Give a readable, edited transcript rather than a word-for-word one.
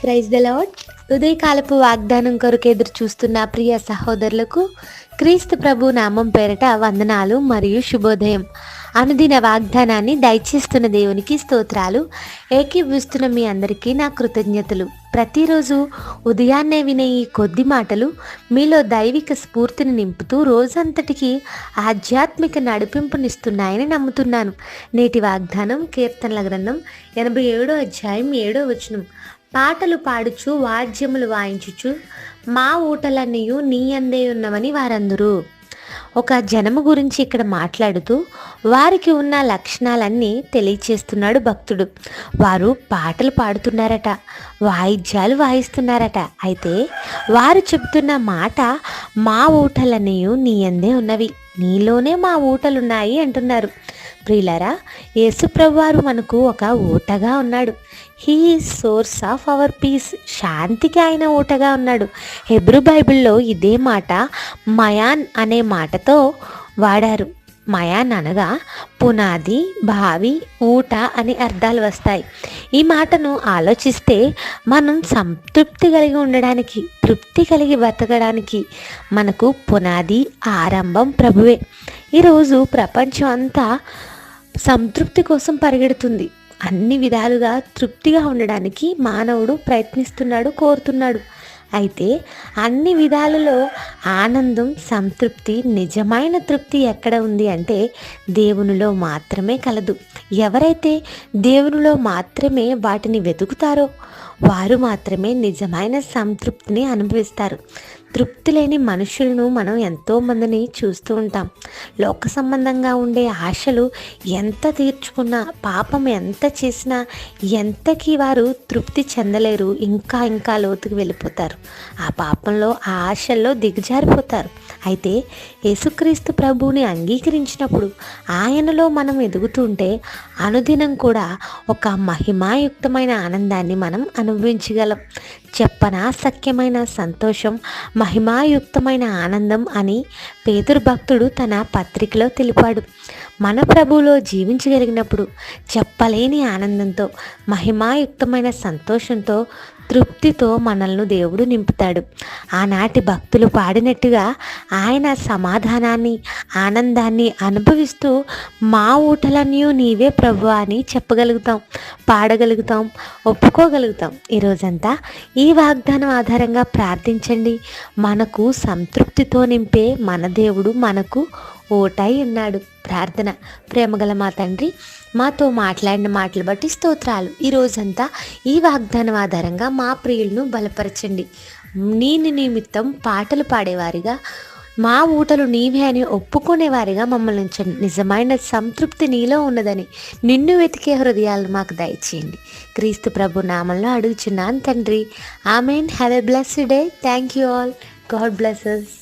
Praise the lord. ఉదయకాలపు వాగ్దానం కొరకు ఎదురు చూస్తున్న ప్రియ సహోదరులకు క్రీస్తు ప్రభు నామం పేరట వందనాలు మరియు శుభోదయం. అనుదిన వాగ్దానాన్ని దయచేస్తున్న దేవునికి స్తోత్రాలు. ఏకీభవిస్తున్న మీ అందరికీ నా కృతజ్ఞతలు. ప్రతిరోజు ఉదయాన్నే వినే ఈ కొద్ది మాటలు మీలో దైవిక స్ఫూర్తిని నింపుతూ రోజంతటికి ఆధ్యాత్మిక నడిపింపునిస్తున్నాయని నమ్ముతున్నాను. నేటి వాగ్దానం కీర్తనల గ్రంథం 87వ అధ్యాయం 7వ వచనం. పాటలు పాడుచు వాద్యములు వాయించుచు మా ఊటలన్నీయు నీ అందే ఉన్నవని వారందరూ. ఒక జనము గురించి ఇక్కడ మాట్లాడుతూ వారికి ఉన్న లక్షణాలన్నీ తెలియచేస్తున్నాడు భక్తుడు. వారు పాటలు పాడుతున్నారట, వాయిద్యాలు వాయిస్తున్నారట. అయితే వారు చెబుతున్న మాట, మా ఊటలన్నీయు నీ అందే ఉన్నవి, నీలోనే మా ఊటలున్నాయి అంటున్నారు. ప్రియులారా, యేసుప్రభువారు మనకు ఒక ఊటగా ఉన్నాడు. He is source of our piece. శాంతికి ఆయన ఊటగా ఉన్నాడు. హెబ్రూ బైబిల్లో ఇదే మాట మయాన్ అనే మాటతో వాడారు. మయాన్ అనగా పునాది, బావి, ఊట అని అర్థాలు వస్తాయి. ఈ మాటను ఆలోచిస్తే మనం సంతృప్తి కలిగి ఉండడానికి, తృప్తి కలిగి బ్రతకడానికి మనకు పునాది, ఆరంభం ప్రభువే. ఈరోజు ప్రపంచం అంతా సంతృప్తి కోసం పరిగెడుతుంది. అన్ని విధాలుగా తృప్తిగా ఉండడానికి మానవుడు ప్రయత్నిస్తున్నాడు, కోరుతున్నాడు. అయితే అన్ని విధాలలో ఆనందం, సంతృప్తి, నిజమైన తృప్తి ఎక్కడ ఉంది అంటే దేవునిలో మాత్రమే కలదు. ఎవరైతే దేవునిలో మాత్రమే వాటిని వెతుకుతారో వారు మాత్రమే నిజమైన సంతృప్తిని అనుభవిస్తారు. తృప్తి లేని మనుషులను మనం ఎంతోమందిని చూస్తూ ఉంటాం. లోక సంబంధంగా ఉండే ఆశలు ఎంత తీర్చుకున్నా, పాపం ఎంత చేసినా ఎంతకీ వారు తృప్తి చెందలేరు. ఇంకా ఇంకా లోతుకు వెళ్ళిపోతారు. ఆ పాపంలో, ఆ ఆశల్లో దిగజారిపోతారు. అయితే యేసుక్రీస్తు ప్రభువుని అంగీకరించినప్పుడు, ఆయనలో మనం ఎదుగుతుంటే అనుదినం కూడా ఒక మహిమాయుక్తమైన ఆనందాన్ని మనం అనుభవించగలం. చెప్పనాశక్యమైన సంతోషం, మహిమాయుక్తమైన ఆనందం అని పేతురు భక్తుడు తన పత్రికలో తెలిపాడు. మన ప్రభువులో జీవించగలిగినప్పుడు చెప్పలేని ఆనందంతో, మహిమాయుక్తమైన సంతోషంతో, తృప్తితో మనల్ని దేవుడు నింపుతాడు. ఆనాటి భక్తులు పాడినట్టుగా ఆయన సమాధానాన్ని, ఆనందాన్ని అనుభవిస్తూ మా ఊటలన్నీ నీవే ప్రభువా అని చెప్పగలుగుతాం, పాడగలుగుతాం, ఒప్పుకోగలుగుతాం. ఈరోజంతా ఈ వాగ్దానం ఆధారంగా ప్రార్థించండి. మనకు సంతృప్తితో నింపే మన దేవుడు మనకు ఓటై ఉన్నాడు. ప్రార్థన. ప్రేమగల మా తండ్రి, మాతో మాట్లాడిన మాటలు బట్టి స్తోత్రాలు. ఈరోజంతా ఈ వాగ్దానం ఆధారంగా మా ప్రియులను బలపరచండి. నీ నిమిత్తం పాటలు పాడేవారిగా, మా ఊటలు నీవే అని ఒప్పుకునేవారిగా మమ్మల్ని ఉంచండి. నిజమైన సంతృప్తి నీలో ఉన్నదని నిన్ను వెతికే హృదయాలను మాకు దయచేయండి. క్రీస్తు ప్రభు నామంలో అడుగుచున్నాను తండ్రి. Amen. Have a blessed day. Thank you all. God bless us.